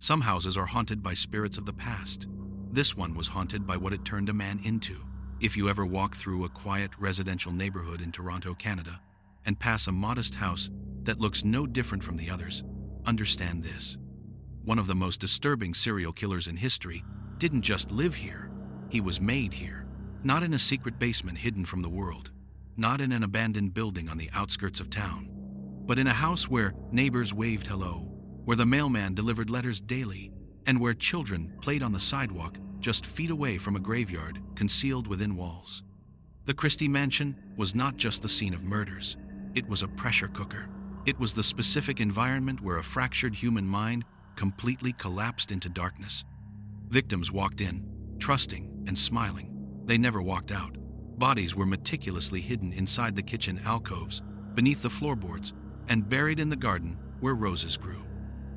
Some houses are haunted by spirits of the past. This one was haunted by what it turned a man into. If you ever walk through a quiet residential neighborhood in Toronto, Canada, and pass a modest house that looks no different from the others, understand this. One of the most disturbing serial killers in history didn't just live here, he was made here. Not in a secret basement hidden from the world, not in an abandoned building on the outskirts of town, but in a house where neighbors waved hello, where the mailman delivered letters daily, and where children played on the sidewalk just feet away from a graveyard concealed within walls. The Christie Mansion was not just the scene of murders, it was a pressure cooker. It was the specific environment where a fractured human mind completely collapsed into darkness. Victims walked in, trusting and smiling. They never walked out. Bodies were meticulously hidden inside the kitchen alcoves, beneath the floorboards, and buried in the garden where roses grew.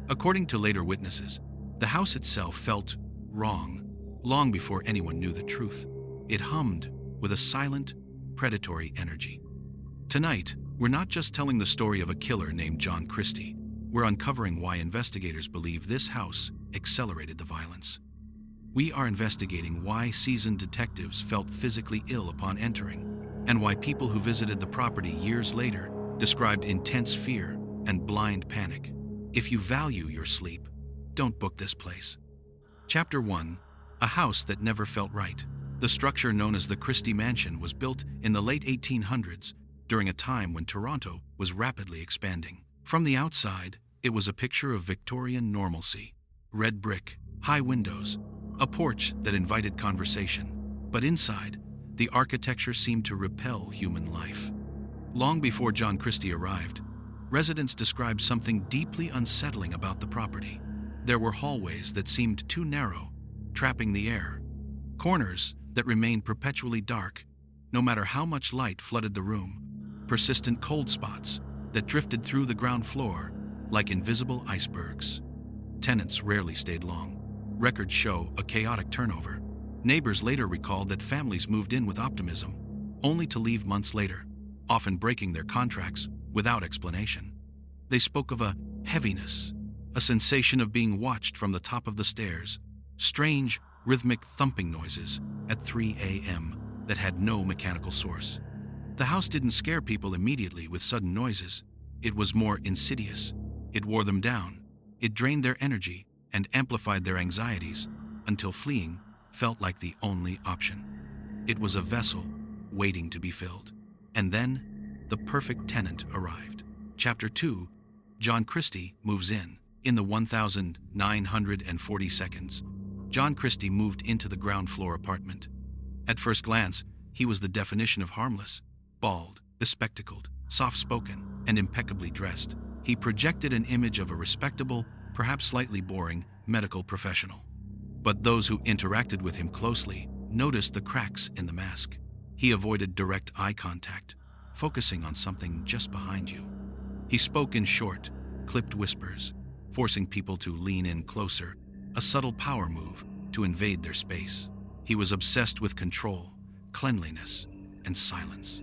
According to later witnesses, the house itself felt wrong long before anyone knew the truth. It hummed with a silent, predatory energy. Tonight, we're not just telling the story of a killer named John Christie. We're uncovering why investigators believe this house accelerated the violence. We are investigating why seasoned detectives felt physically ill upon entering, and why people who visited the property years later described intense fear and blind panic. If you value your sleep, don't book this place. Chapter 1. A house that never felt right. The structure known as the Christie Mansion was built in the late 1800s during a time when Toronto was rapidly expanding. From the outside, it was a picture of Victorian normalcy. Red brick, high windows, a porch that invited conversation. But inside, the architecture seemed to repel human life. Long before John Christie arrived, residents described something deeply unsettling about the property. There were hallways that seemed too narrow, trapping the air. Corners that remained perpetually dark, no matter how much light flooded the room. Persistent cold spots that drifted through the ground floor like invisible icebergs. Tenants rarely stayed long. Records show a chaotic turnover. Neighbors later recalled that families moved in with optimism, only to leave months later, often breaking their contracts without explanation. They spoke of a heaviness, a sensation of being watched from the top of the stairs, strange, rhythmic thumping noises at 3 a.m. that had no mechanical source. The house didn't scare people immediately with sudden noises. It was more insidious. It wore them down. It drained their energy and amplified their anxieties until fleeing felt like the only option. It was a vessel waiting to be filled. And then, the perfect tenant arrived. Chapter 2. John Christie moves in. In the 1,940 seconds, John Christie moved into the ground floor apartment. At first glance, he was the definition of harmless. Bald, bespectacled, soft-spoken, and impeccably dressed. He projected an image of a respectable, perhaps slightly boring, medical professional. But those who interacted with him closely noticed the cracks in the mask. He avoided direct eye contact, focusing on something just behind you. He spoke in short, clipped whispers, forcing people to lean in closer, a subtle power move to invade their space. He was obsessed with control, cleanliness, and silence.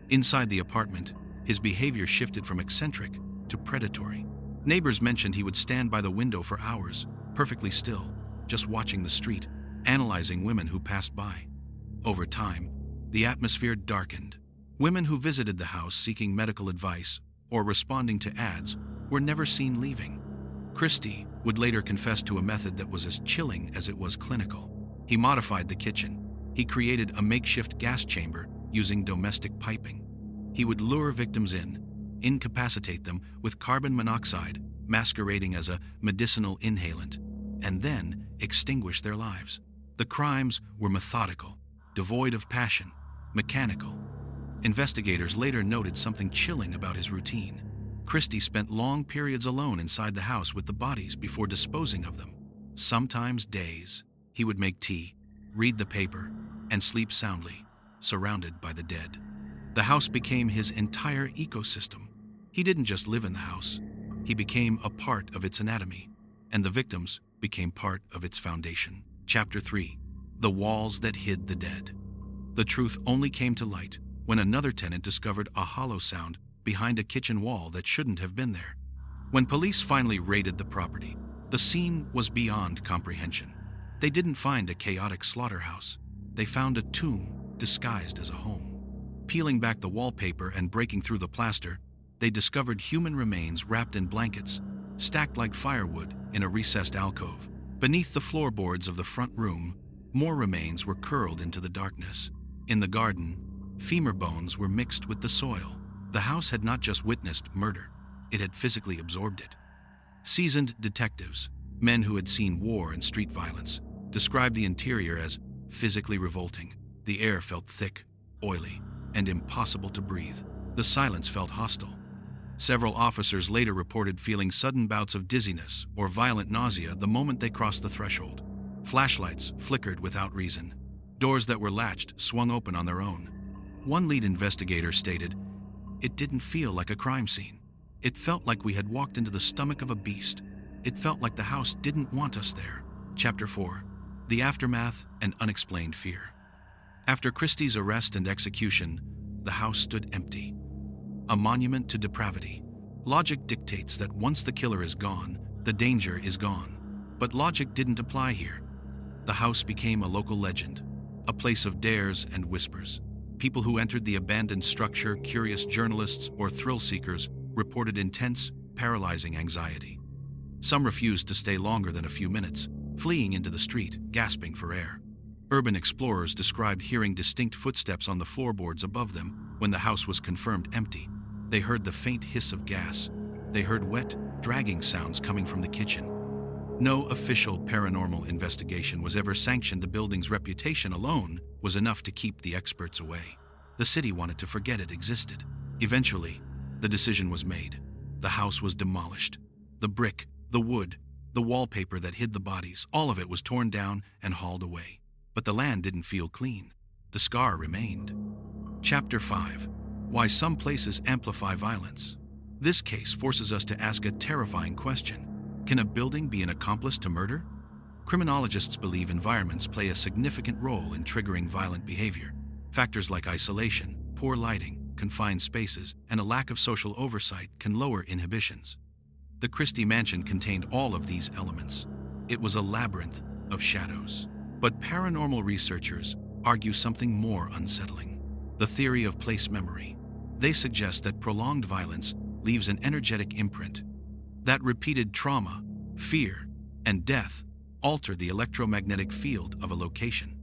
Inside the apartment, his behavior shifted from eccentric to predatory. Neighbors mentioned he would stand by the window for hours, perfectly still, just watching the street, analyzing women who passed by. Over time, the atmosphere darkened. Women who visited the house seeking medical advice or responding to ads were never seen leaving. Christie would later confess to a method that was as chilling as it was clinical. He modified the kitchen. He created a makeshift gas chamber using domestic piping. He would lure victims in, incapacitate them with carbon monoxide masquerading as a medicinal inhalant, and then extinguish their lives. The crimes were methodical, devoid of passion, mechanical. Investigators later noted something chilling about his routine. Christie spent long periods alone inside the house with the bodies before disposing of them. Sometimes days. He would make tea, read the paper, and sleep soundly, surrounded by the dead. The house became his entire ecosystem. He didn't just live in the house. He became a part of its anatomy, and the victims became part of its foundation. Chapter 3. The walls that hid the dead. The truth only came to light when another tenant discovered a hollow sound behind a kitchen wall that shouldn't have been there. When police finally raided the property, The scene was beyond comprehension. They didn't find a chaotic slaughterhouse. They found a tomb disguised as a home. Peeling back the wallpaper and breaking through the plaster, they discovered human remains wrapped in blankets, stacked like firewood in a recessed alcove. Beneath the floorboards of the front room, more remains were curled into the darkness. In the garden, femur bones were mixed with the soil. The house had not just witnessed murder, it had physically absorbed it. Seasoned detectives, men who had seen war and street violence, described the interior as physically revolting. The air felt thick, oily, and impossible to breathe. The silence felt hostile. Several officers later reported feeling sudden bouts of dizziness or violent nausea the moment they crossed the threshold. Flashlights flickered without reason. Doors that were latched swung open on their own. One lead investigator stated, "It didn't feel like a crime scene. It felt like we had walked into the stomach of a beast. It felt like the house didn't want us there." Chapter 4. The Aftermath and Unexplained Fear. After Christie's arrest and execution, the house stood empty. A monument to depravity. Logic dictates that once the killer is gone, the danger is gone. But logic didn't apply here. The house became a local legend, a place of dares and whispers. People who entered the abandoned structure, curious journalists or thrill seekers, reported intense, paralyzing anxiety. Some refused to stay longer than a few minutes, fleeing into the street, gasping for air. Urban explorers described hearing distinct footsteps on the floorboards above them when the house was confirmed empty. They heard the faint hiss of gas. They heard wet, dragging sounds coming from the kitchen. No official paranormal investigation was ever sanctioned. The building's reputation alone was enough to keep the experts away. The city wanted to forget it existed. Eventually, the decision was made. The house was demolished. The brick, the wood, the wallpaper that hid the bodies, all of it was torn down and hauled away. But the land didn't feel clean. The scar remained. Chapter 5. Why some places amplify violence. This case forces us to ask a terrifying question. Can a building be an accomplice to murder? Criminologists believe environments play a significant role in triggering violent behavior. Factors like isolation, poor lighting, confined spaces, and a lack of social oversight can lower inhibitions. The Christie Mansion contained all of these elements. It was a labyrinth of shadows. But paranormal researchers argue something more unsettling. The theory of place memory. They suggest that prolonged violence leaves an energetic imprint. That repeated trauma, fear, and death alter the electromagnetic field of a location.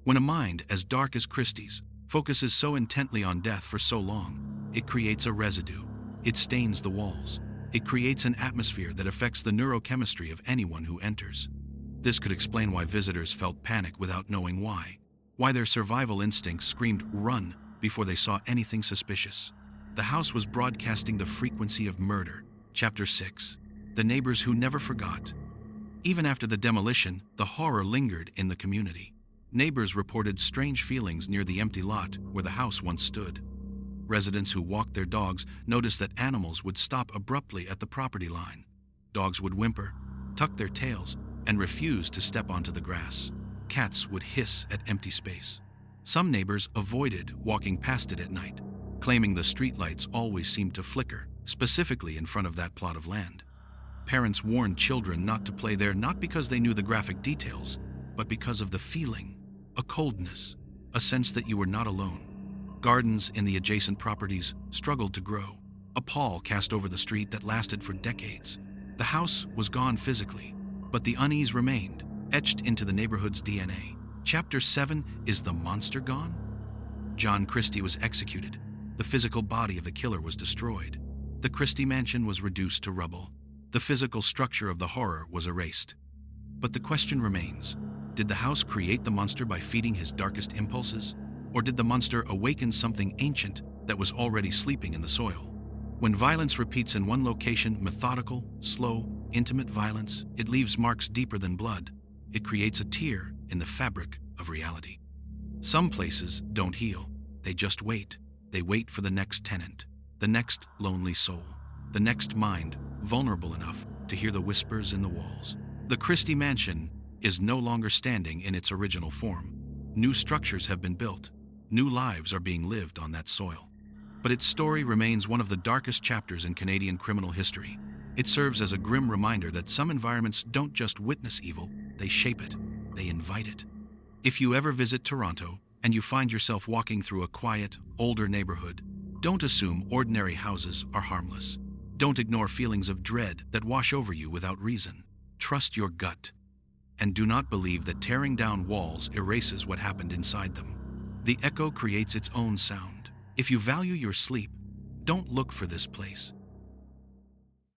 When a mind as dark as Christie's focuses so intently on death for so long, it creates a residue. It stains the walls. It creates an atmosphere that affects the neurochemistry of anyone who enters. This could explain why visitors felt panic without knowing why their survival instincts screamed "run" before they saw anything suspicious. The house was broadcasting the frequency of murder. Chapter 6. The Neighbors Who Never Forgot. Even after the demolition, the horror lingered in the community. Neighbors reported strange feelings near the empty lot where the house once stood. Residents who walked their dogs noticed that animals would stop abruptly at the property line. Dogs would whimper, tuck their tails, and refuse to step onto the grass. Cats would hiss at empty space. Some neighbors avoided walking past it at night, claiming the streetlights always seemed to flicker, specifically in front of that plot of land. Parents warned children not to play there, not because they knew the graphic details, but because of the feeling, a coldness, a sense that you were not alone. Gardens in the adjacent properties struggled to grow, a pall cast over the street that lasted for decades. The house was gone physically, but the unease remained, etched into the neighborhood's DNA. Chapter 7. Is the monster gone? John Christie was executed. The physical body of the killer was destroyed. The Christie Mansion was reduced to rubble. The physical structure of the horror was erased. But the question remains, did the house create the monster by feeding his darkest impulses? Or did the monster awaken something ancient that was already sleeping in the soil? When violence repeats in one location, methodical, slow, intimate violence, it leaves marks deeper than blood. It creates a tear in the fabric of reality. Some places don't heal. They just wait. They wait for the next tenant, the next lonely soul, the next mind vulnerable enough to hear the whispers in the walls. The Christie Mansion is no longer standing in its original form. New structures have been built. New lives are being lived on that soil. But its story remains one of the darkest chapters in Canadian criminal history. It serves as a grim reminder that some environments don't just witness evil, they shape it, they invite it. If you ever visit Toronto and you find yourself walking through a quiet, older neighborhood, don't assume ordinary houses are harmless. Don't ignore feelings of dread that wash over you without reason. Trust your gut. And do not believe that tearing down walls erases what happened inside them. The echo creates its own sound. If you value your sleep, don't look for this place.